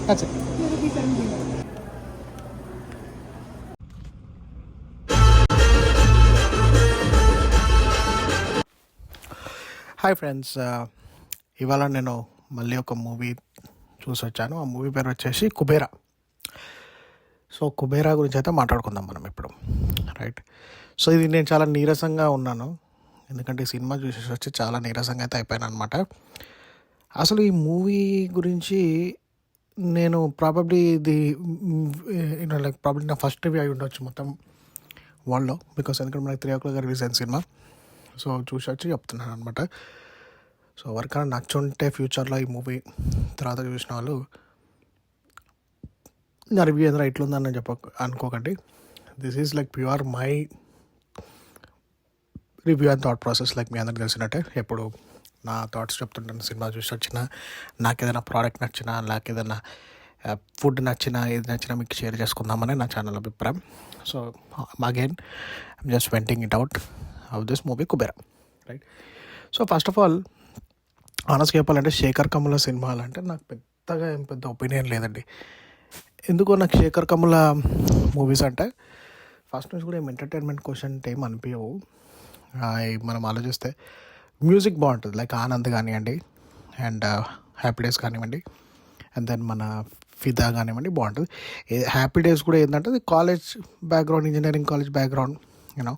That's it. Hi friends, ఇవాళ నేను మళ్ళీ ఒక మూవీ చూసి వచ్చాను. ఆ మూవీ పేరు వచ్చేసి కుబేరా. సో కుబేరా గురించి అయితే మాట్లాడుకుందాం మనం ఇప్పుడు, రైట్? సో ఇది నేను చాలా నీరసంగా ఉన్నాను, ఎందుకంటే ఈ సినిమా చూసేసి వచ్చి చాలా నీరసంగా అయితే అయిపోయాను అనమాట. అసలు ఈ మూవీ గురించి నేను ప్రాబబ్లీ ఇది ప్రాబబ్లీ నా ఫస్ట్ రివ్యూ అయి ఉండొచ్చు మొత్తం వరల్డ్లో, బికాస్ ఎందుకంటే మనకి 3 o'clock రిలీజ్ అయిన సినిమా. సో చూసి వచ్చి చెప్తున్నాను అనమాట. సో ఎవరికైనా నచ్చుంటే ఫ్యూచర్లో ఈ మూవీ తర్వాత చూసిన వాళ్ళు నా రివ్యూ ఏదైనా ఇట్లుందని అనుకోకండి. This is like pure my review and thought process. Like మీ అందరికి తెలిసినట్టే ఎప్పుడు నా థాట్స్ చెప్తుంటాను. సినిమా చూసి వచ్చినా, నాకు ఏదైనా ప్రోడక్ట్ నచ్చినా, నాకు ఏదైనా ఫుడ్ నచ్చినా, ఏది నచ్చినా మీకు షేర్ చేసుకుందామని నా ఛానల్ అభిప్రాయం. So again I'm just venting it out of this movie Kubera, right? So first of all ఆనెస్ట్గా చెప్పాలంటే శేఖర్ కమ్ముల సినిమాలు అంటే నాకు ఏం పెద్ద ఒపీనియన్ లేదండి. ఎందుకో నాకు శేఖర్ కమ్ముల మూవీస్ అంటే ఫస్ట్ నుంచి కూడా ఏం ఎంటర్టైన్మెంట్ క్వశ్చన్ అంటే ఏం అనిపించవు. మనం ఆలోచిస్తే మ్యూజిక్ బాగుంటుంది, లైక్ ఆనంద్ కానివ్వండి, అండ్ హ్యాపీ డేస్ కానివ్వండి, అండ్ దెన్ మన ఫిదా కానివ్వండి, బాగుంటుంది. హ్యాపీ డేస్ కూడా ఏంటంటే అది college background, engineering college background, you know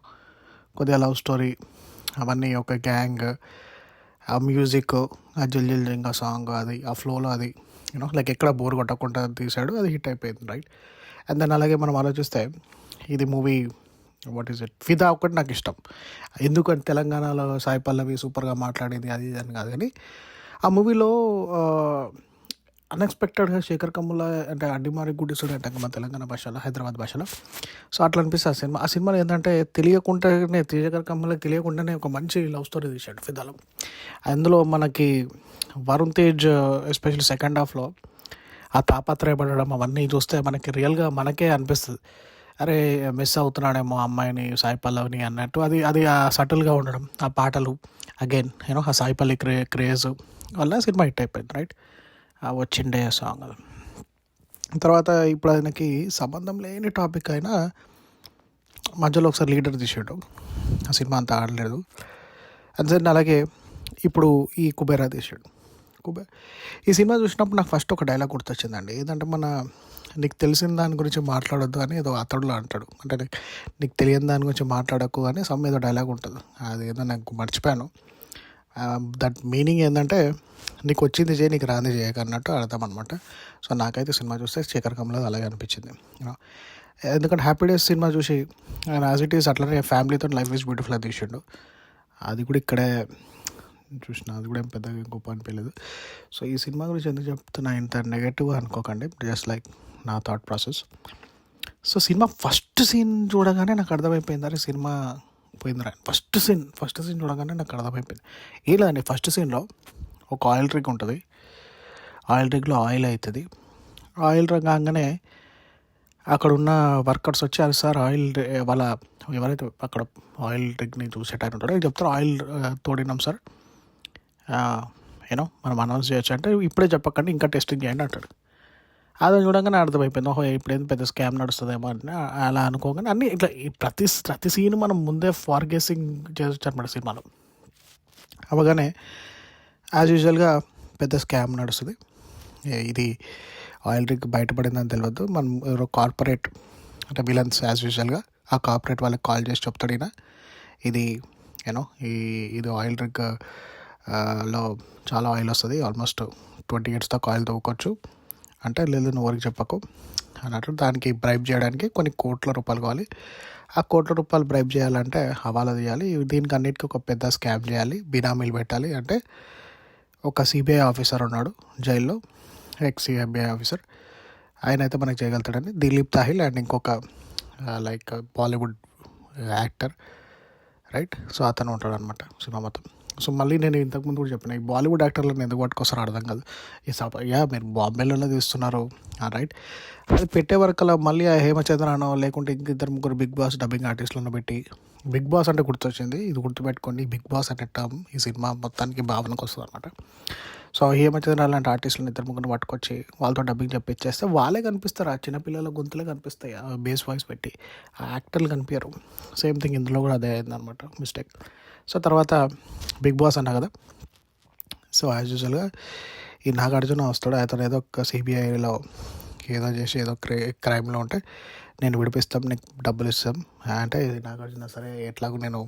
కొద్దిగా లవ్ స్టోరీ, అవన్నీ ఒక గ్యాంగ్, ఆ మ్యూజిక్, ఆ జిల్ ఇంకా సాంగ్, అది ఆ ఫ్లోలో అది యూనో లైక్ ఎక్కడ బోర్ కొట్టకుండా తీసాడు, అది హిట్ అయిపోయింది, రైట్? అండ్ దెన్ అలాగే మనం ఆలోచిస్తే ఇది మూవీ వాట్ ఈస్ ఇట్, ఫిదా ఒకటి నాకు ఇష్టం. ఎందుకంటే తెలంగాణలో సాయి పల్లవి సూపర్గా మాట్లాడేది అది ఇది అని కాదు, కానీ ఆ మూవీలో అన్ఎక్స్పెక్టెడ్గా శేఖర్ కమ్ముల అంటే అడ్డిమారి గుడ్డిసుడు అంటే మన తెలంగాణ భాషలో, హైదరాబాద్ భాషలో. సో అట్లా అనిపిస్తుంది ఆ సినిమాలో ఏంటంటే తెలియకుండానే, శేఖర్ కమ్ములకి తెలియకుండానే ఒక మంచి లవ్ స్టోరీ తీశాడు ఫిదాలో. అందులో మనకి వరుణ్ తేజ్ ఎస్పెషల్లీ సెకండ్ హాఫ్లో ఆ తాపత్రయపడడం అవన్నీ చూస్తే మనకి రియల్గా మనకే అనిపిస్తుంది, అరే మిస్ అవుతున్నాడేమో అమ్మాయిని, సాయి పల్లవిని అన్నట్టు. అది ఆ సటిల్గా ఉండడం, ఆ పాటలు, అగైన్ యూనో ఆ సాయి పల్లి క్రేజ్ వల్ల సినిమా హిట్ అయిపోయింది, రైట్? వచ్చిండే సాంగ్. తర్వాత ఇప్పుడు ఆయనకి సంబంధం లేని టాపిక్ అయినా మధ్యలో ఒకసారి లీడర్ తీసాడు, ఆ సినిమా అంతా ఆడలేదు. అంతే. అలాగే ఇప్పుడు ఈ కుబేరా తీసాడు. ఈ సినిమా చూసినప్పుడు నాకు ఫస్ట్ ఒక డైలాగ్ గుర్తొచ్చిందండి. ఏంటంటే నీకు తెలిసిన దాని గురించి మాట్లాడొద్దు అని ఏదో అతడులో అంటాడు, అంటే నీకు తెలియని దాని గురించి మాట్లాడకు అని ఏదో డైలాగ్ ఉంటుంది. అది ఏదో నాకు మర్చిపోయాను. దట్ మీనింగ్ ఏంటంటే నీకు వచ్చింది చేయి, నీకు రాంది చేయక అన్నట్టు అర్థం అనమాట. సో నాకైతే సినిమా చూస్తే శేఖర్ కమ్ముల అలాగే అనిపించింది. ఎందుకంటే హ్యాపీ డేస్ సినిమా చూసి ఆయన యాజ్ ఇట్ ఈస్ అట్లనే ఫ్యామిలీతో లైఫ్ ఈజ్ బ్యూటిఫుల్ అని తీసిండు. అది కూడా ఇక్కడే చూసిన, అది కూడా ఏం పెద్దగా గొప్ప అనిపించలేదు. సో ఈ సినిమా గురించి ఎందుకు చెప్తున్నా, ఇంత నెగటివ్గా అనుకోకండి, జస్ట్ లైక్ నా thought process. So cinema first scene చూడగానే నాకు అర్థమైపోయింది, అరే సినిమా పోయిందిరా. ఫస్ట్ సీన్ చూడగానే నాకు అర్థమైపోయింది. ఏం లేదండి, ఫస్ట్ సీన్లో ఒక ఆయిల్ రిగ్ ఉంటుంది, ఆయిల్ రిగ్లో ఆయిల్ అవుతుంది. ఆయిల్ రిగ్ కాగానే అక్కడ ఉన్న వర్కర్స్ వచ్చి, అది సార్ ఆయిల్ వాళ్ళ ఎవరైతే అక్కడ ఆయిల్ రిగ్ని చూసేటైనా ఉంటారో చెప్తారు, ఆయిల్ తోడినాం సార్, యూనో మనం అనౌన్స్ చేయొచ్చు అంటే, ఇప్పుడే చెప్పకండి ఇంకా టెస్టింగ్ చేయండి అంటాడు. అది చూడగానే అర్థమైపోయింది, ఓహో ఇప్పుడేం పెద్ద స్కామ్ నడుస్తుందేమో అని అలా అనుకోగానే అన్నీ ఇట్లా ప్రతి సీన్ మనం ముందే ఫార్గెసింగ్ చేయొచ్చు అనమాట సినిమాలో. అవగానే యాజ్ యూజువల్గా పెద్ద స్కామ్ నడుస్తుంది, ఇది ఆయిల్ రిగ్ బయటపడిందని తెలియదు. మనం ఎవరో కార్పొరేట్ అంటే విలన్స్ యాజ్ యూజువల్గా ఆ కార్పొరేట్ వాళ్ళకి కాల్ చేసి చెప్తాడు, ఈయన ఇది యూనో ఇది ఆయిల్ రిగ్ లో చాలా ఆయిల్ వస్తుంది, ఆల్మోస్ట్ 20 years దాకా ఆయిల్ తవ్వుకోవచ్చు అంటే, లేదు నువ్వు ఎవరికి చెప్పకు అన్నట్టు. దానికి బ్రైబ్ చేయడానికి కొన్ని కోట్ల రూపాయలు కావాలి. ఆ కోట్ల రూపాయలు బ్రైబ్ చేయాలంటే హవాలా తీయాలి, దీనికి అన్నిటికీ ఒక పెద్ద స్కామ్ చేయాలి, బినామీలు పెట్టాలి. అంటే ఒక సిబిఐ ఆఫీసర్ ఉన్నాడు జైల్లో, ఎక్స్ సిబిఐ ఆఫీసర్, ఆయన అయితే మనకు చేయగలుగుతాడని దిలీప్ తాహిల్ అండ్ ఇంకొక like Bollywood actor, right? So అతను ఉంటాడు అనమాట సినిమా మొత్తం. సో మళ్ళీ నేను ఇంతకుముందు కూడా చెప్పిన, ఈ బాలీవుడ్ యాక్టర్లను ఎందుకు పట్టుకొస్తారో అర్థం కాదు. మీరు బాంబేలోనే తీస్తున్నారు, రైట్? అది పెట్టే వరకు మళ్ళీ ఆ హేమచంద్రనో లేకుంటే ఇంకిద్దరు ముగ్గురు బిగ్ బాస్ డబ్బింగ్ ఆర్టిస్టులను పెట్టి బిగ్ బాస్ అంటే గుర్తొచ్చింది. ఇది గుర్తుపెట్టుకోండి. బిగ్ బాస్ అనే టర్మ్ ఈ సినిమా మొత్తానికి భావనకు వస్తుందన్నమాట. సో హేమచంద్ర లాంటి ఆర్టిస్టులను ఇద్దరు ముగ్గురు పట్టుకొచ్చి వాళ్ళతో డబ్బింగ్ చెప్పించేస్తే వాళ్ళే కనిపిస్తారు. ఆ చిన్నపిల్లల గొంతులే కనిపిస్తాయి ఆ బేస్ వాయిస్ పెట్టి. ఆ యాక్టర్లు కనిపించరు. సేమ్ థింగ్ ఇందులో కూడా అదే అయిందనమాట మిస్టేక్. సో తర్వాత బిగ్ బాస్ అన్నా కదా. సో యాజ్ యూజువల్గా ఈ నాగార్జున వస్తాడు. అతను ఏదో ఒక సిబిఐలో ఏదో చేసి ఏదో క్రైమ్లో ఉంటే నేను విడిపిస్తాం, నీకు డబ్బులు ఇస్తాం అంటే నాగార్జున సరే ఎట్లాగో నేను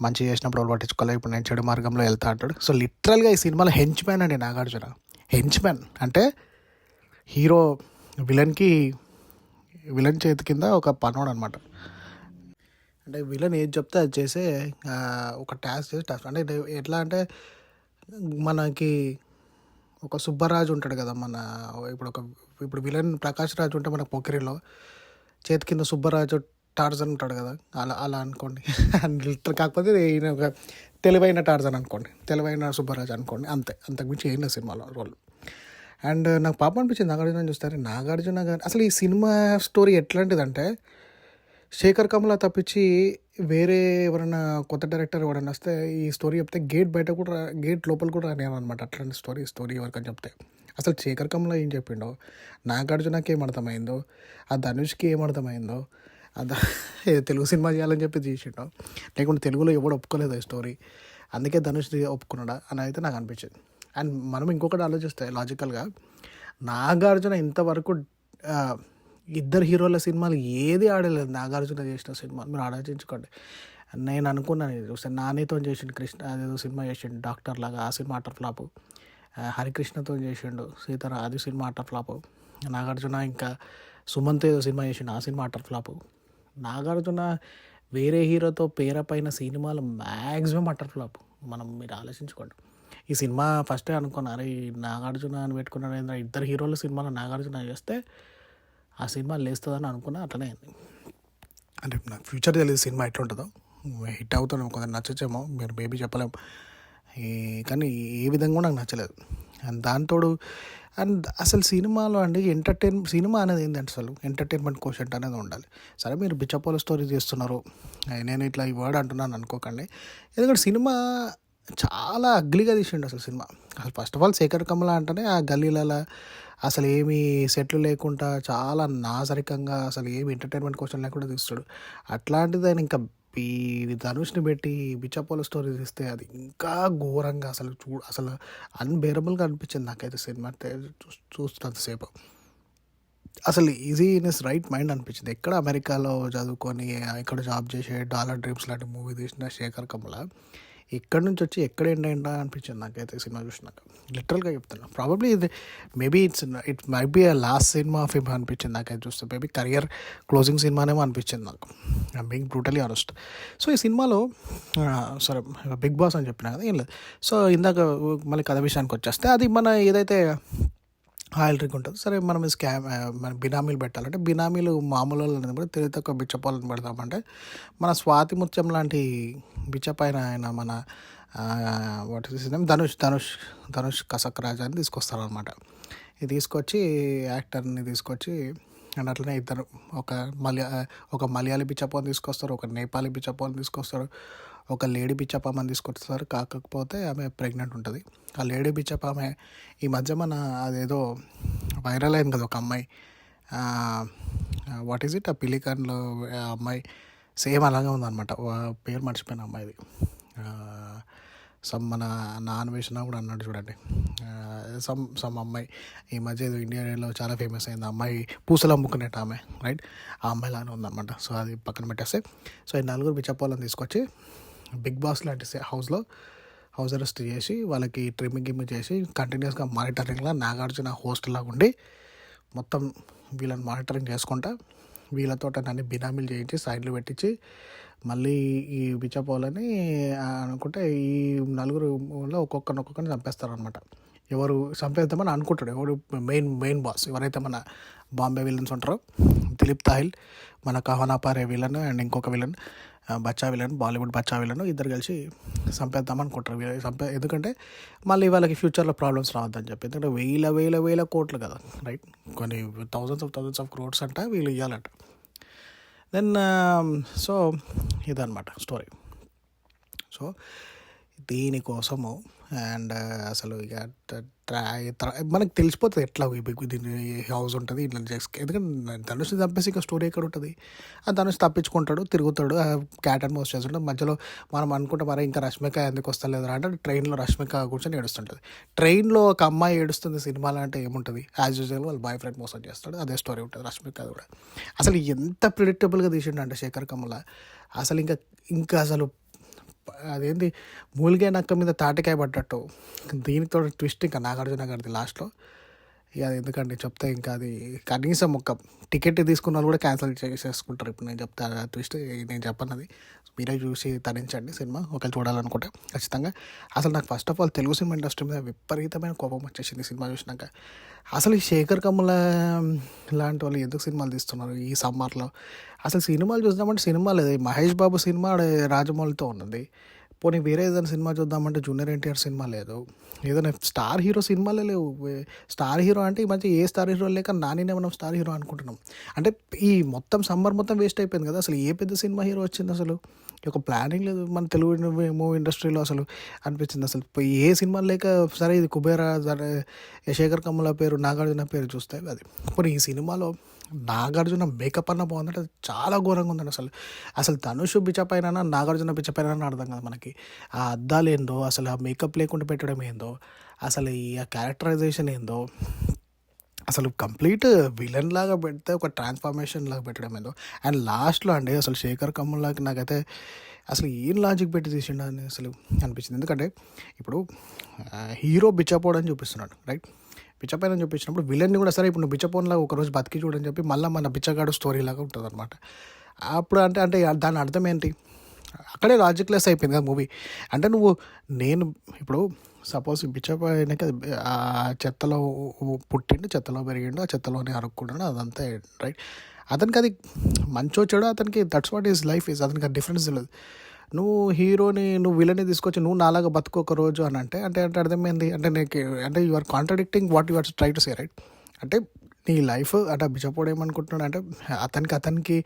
మంచి చేసినప్పుడు వాళ్ళు పట్టించుకోలేదు, ఇప్పుడు నేను చెడు మార్గంలో వెళ్తా అంటాడు. సో లిటరల్గా ఈ సినిమాలో హెంచ్ మ్యాన్ అండి నాగార్జున. హెంచ్ మ్యాన్ అంటే హీరో విలన్ చేతి కింద ఒక పనోడు అనమాట. అంటే విలన్ ఏది చెప్తే అది చేసే ఒక టాస్క్ అంటే ఎట్లా అంటే మనకి ఒక సుబ్బరాజు ఉంటాడు కదా మన ఇప్పుడు విలన్ ప్రకాష్ రాజు ఉంటే మనకు పొకిరిలో చేతి కింద సుబ్బరాజు టార్జన్ ఉంటాడు కదా, అలా అలా అనుకోండి. కాకపోతే ఈయన ఒక తెలివైన టార్జన్ అనుకోండి, తెలివైన సుబ్బరాజు అనుకోండి, అంతే. అంతకుమించి ఏం లేదు సినిమాలో రోల్. అండ్ నాకు పాపం అనిపించింది నాగార్జున చూస్తారు. నాగార్జున గారు అసలు ఈ సినిమా స్టోరీ ఎట్లాంటిదంటే శేఖర్ కమల తప్పించి వేరే ఎవరైనా కొత్త డైరెక్టర్ ఎవరైనా వస్తే ఈ స్టోరీ చెప్తే గేట్ లోపల కూడా రానియాను అనమాట. అట్లాంటి స్టోరీ ఎవరికని చెప్తే అసలు శేఖర్ కమల ఏం చెప్పిండో, నాగార్జునకి ఏం అర్థమైందో, ఆ ధనుష్కి ఏం అర్థమైందో, తెలుగు సినిమా చేయాలని చెప్పి చేసిండో, లేకుంటే తెలుగులో ఎవడు ఒప్పుకోలేదు ఈ స్టోరీ, అందుకే ధనుష్ ఒప్పుకున్నాడా అని అయితే నాకు అనిపించింది. అండ్ మనం ఇంకొకటి ఆలోచిస్తే లాజికల్గా నాగార్జున ఇంతవరకు ఇద్దరు హీరోల సినిమాలు ఏది ఆడలేదు. నాగార్జున చేసిన సినిమా మీరు ఆలోచించుకోండి. నేను అనుకున్నాను ఇది చూస్తే నానితో చేసిండు కృష్ణ, అదేదో సినిమా చేసిండు డాక్టర్ లాగా, ఆ సినిమా అటర్ ఫ్లాపు. హరికృష్ణతో చేసిండు సీతారా, అది సినిమా అటర్ ఫ్లాపు. నాగార్జున ఇంకా సుమంత్ ఏదో సినిమా చేసిండు, ఆ సినిమా అటర్ ఫ్లాపు. నాగార్జున వేరే హీరోతో పేరపైన సినిమాలు మ్యాక్సిమం అటర్ ఫ్లాప్. మీరు ఆలోచించుకోండి. ఈ సినిమా ఫస్టే అనుకున్నారు ఈ నాగార్జున అని పెట్టుకున్నాడు, ఇద్దరు హీరోల సినిమాలో నాగార్జున చేస్తే ఆ సినిమా లేస్తుందని అనుకున్నా. అట్లనే అయింది. అంటే నాకు ఫ్యూచర్ తెలియదు సినిమా ఎట్లుంటుందో, హిట్ అవుతాను కొంచెం నచ్చచ్చేమో, మీరు బేబీ చెప్పలేము. కానీ ఏ విధంగా కూడా నాకు నచ్చలేదు. అండ్ దాంతోడు అసలు సినిమాలో అండి సినిమా అనేది ఏంటంటే అసలు ఎంటర్టైన్మెంట్ కోషెంట్ అనేది ఉండాలి. సరే మీరు బిచ్చపోల స్టోరీ చేస్తున్నారు, నేను ఇట్లా ఈ వర్డ్ అంటున్నాను అనుకోకండి. ఎందుకంటే సినిమా చాలా అగ్లీగా తీసిండు అసలు సినిమా. అసలు first of all Sekhar Kammula అంటేనే ఆ గల్లీలలో అసలు ఏమీ సెట్లు లేకుండా చాలా నాసరికంగా అసలు ఏమి ఎంటర్టైన్మెంట్ క్వశ్చన్ లేకుండా తీస్తాడు. అట్లాంటిది ఆయన ఇంకా ఈ ధనుష్ని పెట్టి బిచ్చపోల స్టోరీ తీస్తే అది ఇంకా ఘోరంగా అసలు అన్బేరబుల్గా అనిపించింది నాకైతే సినిమా చూస్తున్నంతసేపు. అసలు easy in is right mind అనిపించింది. ఎక్కడ అమెరికాలో చదువుకొని ఇక్కడ జాబ్ చేసే డాలర్ డ్రీమ్స్ లాంటి మూవీ తీసిన శేఖర్ కమల ఎక్కడి నుంచి వచ్చి ఎక్కడ ఏంటా అనిపించింది నాకైతే సినిమా చూసినాక. లిటరల్గా చెప్తున్నా, ప్రాబబ్లీ ఇది maybe it might be last cinema of him అనిపించింది నాకైతే చూస్తే. మేబీ కెరియర్ క్లోజింగ్ సినిమానేమో అనిపించింది నాకు, I'm being brutally honest. So ఈ సినిమాలో సరే బిగ్ బాస్ అని చెప్పినా కదా, ఏం లేదు. సో ఇందాక మళ్ళీ కథ విషయానికి వచ్చేస్తే అది మన ఏదైతే ఆయిల్ డ్రింక్ ఉంటుంది, సరే మనం మన బినామీలు పెట్టాలంటే బినామీలు మామూలు అనేది కూడా తెలివి తక్కువ బిచ్చపాలను పెడతామంటే మన స్వాతి ముత్యం లాంటి బిచ్చపైన ఆయన మన వాట్ ఇస్ నేమ్ ధనుష్ కసక్ రాజా అని తీసుకొస్తారనమాట. ఇది తీసుకొచ్చి యాక్టర్ని తీసుకొచ్చి అండ్ అట్లనే ఇద్దరు ఒక మలయాళీ బిచ్చపాన్ని తీసుకొస్తారు, ఒక నేపాలీ బిచ్చపాన్ని తీసుకొస్తారు, ఒక లేడీ బిచ్చపామని తీసుకొస్తారు. కాకపోతే ఆమె ప్రెగ్నెంట్ ఉంటుంది. ఆ లేడీ బిచ్చపామె ఈ మధ్య మన అదేదో వైరల్ అయింది కదా, ఒక అమ్మాయి వాట్ ఈజ్ ఇట్ ఆ పిలికాన్లో అమ్మాయి సేమ్ అలాగే ఉందన్నమాట. పేరు మర్చిపోయిన అమ్మాయిది, మన నాన్ వేసిన కూడా అన్నాడు చూడండి, సమ్ అమ్మాయి ఈ మధ్య ఏదో ఇండియాలో చాలా ఫేమస్ అయింది అమ్మాయి, పూసలు అమ్ముకునేట ఆమె, రైట్? ఆ అమ్మాయి లానే ఉందన్నమాట. సో అది పక్కన పెట్టేస్తే, సో ఈ నలుగురు బిచ్చపోలను తీసుకొచ్చి బిగ్ బాస్ లాంటి హౌస్ అరెస్ట్ చేసి వాళ్ళకి ట్రిమ్మింగ్ చేసి కంటిన్యూస్గా మానిటరింగ్లా నాగార్జున హోస్ట్ లాగా ఉండి మొత్తం వీళ్ళని మానిటరింగ్ చేసుకుంటా వీళ్ళతో నన్ను బినామీలు చేయించి సైడ్లు పెట్టించి మళ్ళీ ఈ బిచ్చపోలని అనుకుంటే ఈ నలుగురులో ఒక్కొక్కరిని చంపేస్తారనమాట. ఎవరు చంపేద్దామని అనుకుంటాడు, ఎవరు మెయిన్ బాస్ ఎవరైతే మన బాంబే విలన్స్ ఉంటారో, దిలీప్ తాహిల్, మన కహనా పారే విలన్ అండ్ ఇంకొక విలన్ బచ్చా విలన్, బాలీవుడ్ బచ్చా విలన్, ఇద్దరు కలిసి చంపేద్దాం అనుకుంటారు. ఎందుకంటే మళ్ళీ వాళ్ళకి ఫ్యూచర్లో ప్రాబ్లమ్స్ రావద్దని చెప్పి. ఎందుకంటే వేల కోట్లు కదా, రైట్? కొన్ని థౌజండ్స్ ఆఫ్ క్రోడ్స్ అంట వీళ్ళు ఇవ్వాలంట. దెన్ సో ఇదన్నమాట స్టోరీ. సో దీనికోసము అండ్ అసలు ఇక మనకు తెలిసిపోతుంది ఎట్లా దీని హౌస్ ఉంటుంది ఇట్లా ఎందుకంటే ధనుష్ తప్పేసి ఇక స్టోరీ ఎక్కడ ఉంటుంది. ఆ ధనుష్ తప్పించుకుంటాడు, తిరుగుతాడు, క్యాట్ అండ్ మౌస్ చేస్తుంటాడు. మధ్యలో మనం అనుకుంటాం మరి ఇంకా రష్మిక ఎందుకు వస్తలేదు అంటే ట్రైన్లో రష్మిక కూర్చొని ఏడుస్తుంటుంది. ట్రైన్లో ఒక అమ్మాయి ఏడుస్తుంది సినిమాలో అంటే ఏముంటుంది, యాజ్ యూజువల్ వాళ్ళ బాయ్ ఫ్రెండ్ మోసం చేస్తాడు, అదే స్టోరీ ఉంటుంది రష్మిక కూడా. అసలు ఎంత ప్రిడిక్టబుల్గా తీసిండు అంటే శేఖర్ కమల అసలు ఇంకా అసలు అదేంది మూలిగే నక్క మీద తాటికాయ పడ్డట్టు. దీనితో ట్విస్ట్ ఇంకా నాగార్జున గారిది లాస్ట్లో. ఇక అది ఎందుకంటే చెప్తే ఇంకా అది కనీసం ఒక టికెట్ తీసుకున్న వాళ్ళు కూడా క్యాన్సిల్ చేసేసుకుంటారు. ఇప్పుడు నేను చెప్తా ట్విస్ట్, నేను చెప్పన్నది మీరే చూసి తరించండి సినిమా ఒకవేళ చూడాలనుకుంటే ఖచ్చితంగా. అసలు నాకు first of all Telugu cinema industry మీద విపరీతమైన కోపం వచ్చేసింది సినిమా చూసినాక. అసలు ఈ శేఖర్ కమల లాంటి వాళ్ళు ఎందుకు సినిమాలు తీస్తున్నారు ఈ సమ్మర్లో? అసలు సినిమాలు చూద్దామంటే సినిమా లేదు. మహేష్ బాబు సినిమా రాజమౌళితో ఉన్నది. పోనీ వేరే ఏదైనా సినిమా చూద్దామంటే జూనియర్ ఎన్టీఆర్ సినిమా లేదు. ఏదైనా స్టార్ హీరో సినిమాలే లేవు. స్టార్ హీరో అంటే ఈ మధ్య ఏ స్టార్ హీరో లేక నానినే మనం స్టార్ హీరో అనుకుంటున్నాం. అంటే ఈ మొత్తం సమ్మర్ మొత్తం వేస్ట్ అయిపోయింది కదా. అసలు ఏ పెద్ద సినిమా హీరో వచ్చింది అసలు? ఒక ప్లానింగ్ లేదు మన తెలుగు మూవీ ఇండస్ట్రీలో అసలు అనిపించింది. అసలు ఏ సినిమా లేక సరే ఇది కుబేరా సరే శేఖర్ కమల పేరు నాగార్జున పేరు చూస్తే అది. పోనీ ఈ సినిమాలో నాగార్జున మేకప్ అన్న బాగుందంటే అది చాలా ఘోరంగా ఉందండి. అసలు ధనుష్ బిచ్చపైన నాగార్జున బిచ్చపైన అర్థం కాదు మనకి. ఆ అద్దాలు ఏందో, అసలు ఆ మేకప్ లేకుండా పెట్టడం ఏందో, అసలు ఈ ఆ క్యారెక్టరైజేషన్ ఏందో, అసలు కంప్లీట్ విలన్ లాగా పెడితే ఒక ట్రాన్స్ఫర్మేషన్ లాగా పెట్టడం ఏందో. అండ్ లాస్ట్లో అండి అసలు శేఖర్ కమల్లాకి నాకైతే అసలు ఏం లాజిక్ పెట్టి తీసిండు అని అసలు అనిపించింది. ఎందుకంటే ఇప్పుడు హీరో బిచ్చపోవడం చూపిస్తున్నాడు, రైట్? బిచ్చపైన చూపించినప్పుడు విలన్ని కూడా సరే ఇప్పుడు నువ్వు బిచ్చపోన్లాగా ఒకరోజు బతికి చూడని చెప్పి మళ్ళీ మన బిచ్చగాడు స్టోరీ లాగా ఉంటుంది అనమాట. అప్పుడు అంటే దాని అర్థం ఏంటి? అక్కడే లాజిక్లెస్ అయిపోయింది కదా మూవీ. అంటే నేను ఇప్పుడు సపోజ్ బిచ్చపైనకి ఆ చెత్తలో పుట్టిండు, చెత్తలో పెరిగిండు, ఆ చెత్తలోనే అరుక్కున్నాడు, అదంతా రైట్. అతనికి అది మంచో చెడు అతనికి that's what is life is. అతనికి డిఫరెన్స్ తెలియదు. నువ్వు హీరోని నువ్వు విలన్ని తీసుకొచ్చి నువ్వు నాలాగా బతుకు ఒక రోజు అని అంటే అర్థమైంది అంటే నీకు అంటే you are contradicting what you are try to say, right? అంటే నీ లైఫ్ అంటే బిచ్చపోడు ఏమనుకుంటున్నాడు అంటే అతనికి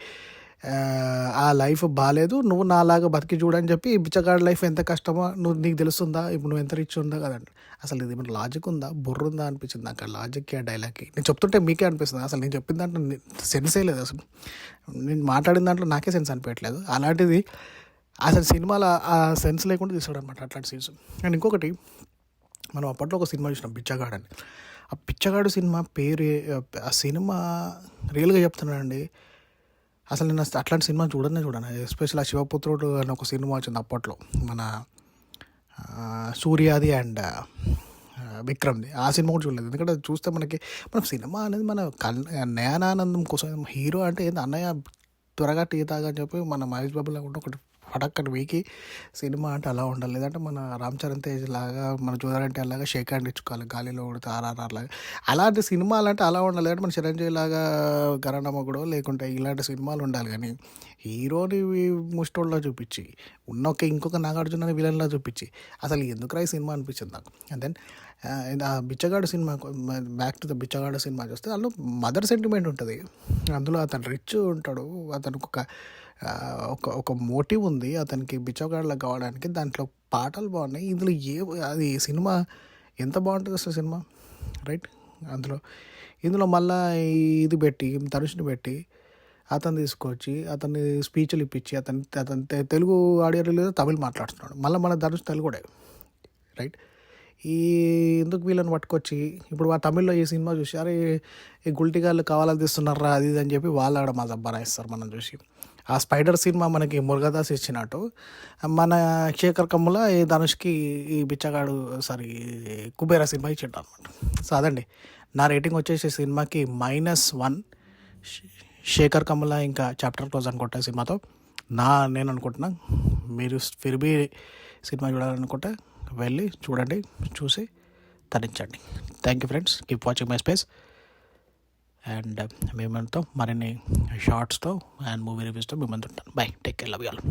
ఆ లైఫ్ బాగాలేదు, నువ్వు నాలాగా బతికి చూడని చెప్పి బిచ్చగాడి లైఫ్ ఎంత కష్టమో నీకు తెలుస్తుందా? ఇప్పుడు నువ్వు ఎంత రిచ్ ఉందా కదండి. అసలు ఇది ఏమైనా లాజిక్ ఉందా, బుర్ర ఉందా అనిపించింది నాకు. లాజిక్కి ఆ డైలాగ్కి నేను చెప్తుంటే మీకే అనిపిస్తుంది. అసలు నేను చెప్పిన దాంట్లో సెన్సే లేదు. అసలు నేను మాట్లాడిన దాంట్లో నాకే సెన్స్ అనిపించట్లేదు. అలాంటిది అసలు సినిమాలో ఆ సెన్స్ లేకుండా తీసాడు అనమాట అట్లాంటి సీన్స్. అండ్ ఇంకొకటి, మనం అప్పట్లో ఒక సినిమా చూసినాం బిచ్చగాడు అని. ఆ బిచ్చగాడు సినిమా పేరు ఆ సినిమా రియల్గా చెప్తున్నానండి, అసలు నేను అట్లాంటి సినిమా చూడను. ఎస్పెషల్ ఆ శివపుత్రుడు అని ఒక సినిమా వచ్చింది అప్పట్లో మన సూర్యాది అండ్ విక్రమ్ది. ఆ సినిమా కూడా చూడలేదు. ఎందుకంటే అది చూస్తే మన సినిమా అనేది మన నయనానందం కోసం. హీరో అంటే ఏంది అన్నయ్య త్వరగా టీ తాగని చెప్పి మన మహేష్ బాబు లాగా ఒకటి పడక్కని వీకి సినిమా అంటే అలా ఉండాలి. లేదంటే మన రామ్ చరణ్ తేజ్ లాగా మన చూడాలంటే అలాగా షేక్ హ్యాండ్ ఇచ్చుకోవాలి, గాలిలో కొడితే ఆర్ఆర్ఆర్ లాగా. అలాంటి సినిమాలు అంటే అలా ఉండాలి. అంటే మన చిరంజీవి లాగా గరణమగుడో లేకుంటే ఇలాంటి సినిమాలు ఉండాలి. కానీ హీరోని ముష్టోళ్ళలో చూపించి ఇంకొక నాగార్జునని విలన్లా చూపించి అసలు ఎందుకు ఈ సినిమా అనిపించింది నాకు. అండ్ దెన్ ఆ బిచ్చగాడు cinema, back to the Bichagadu cinema చూస్తే అందులో మదర్ సెంటిమెంట్ ఉంటుంది. అందులో అతను రిచ్ ఉంటాడు, అతనికి ఒక మోటివ్ ఉంది అతనికి బిచ్చగాళ్ళకి కావడానికి. దాంట్లో పాటలు బాగున్నాయి. ఇందులో అది సినిమా ఎంత బాగుంటుంది అసలు సినిమా, రైట్? ఇందులో మళ్ళీ ఇది పెట్టి ధనుష్ని పెట్టి అతను తీసుకొచ్చి అతన్ని స్పీచ్లు ఇప్పించి అతను తెలుగు ఆడియో రిలీజ్ తమిళ్ మాట్లాడుతున్నాడు. మళ్ళీ మన ధనుష్ తెలుగుడే, రైట్? ఎందుకు వీళ్ళని పట్టుకొచ్చి ఇప్పుడు ఆ తమిళ్లో ఈ సినిమా చూసి అరే ఈ గుల్టిగాళ్ళు కావాలని తీస్తున్నారా అది ఇది అని చెప్పి వాళ్ళు ఆడ మా జబ్బా రాయిస్తారు మనం చూసి. ఆ స్పైడర్ సినిమా మనకి మురుగదాస్ ఇచ్చినట్టు మన శేఖర్ కమ్ముల ఈ ధనుష్కి ఈ బిచ్చగాడు కుబేరా సినిమా ఇచ్చిండు అనమాట. సో అదండి నా రేటింగ్ వచ్చేసి సినిమాకి -1 శేఖర్ కమ్ముల ఇంకా చాప్టర్ క్లోజ్ అనుకుంటా సినిమాతో. నేను అనుకుంటున్నా మీరు ఫిర్బీ సినిమా చూడాలనుకుంటే వెళ్ళి చూడండి, చూసి తరించండి. Thank you friends, keep watching my space. And మేమంతా మరిన్ని షార్ట్స్తో అండ్ మూవీ రివ్యూస్తో మేమంతా ఉంటాను. Bye, take care, love you all.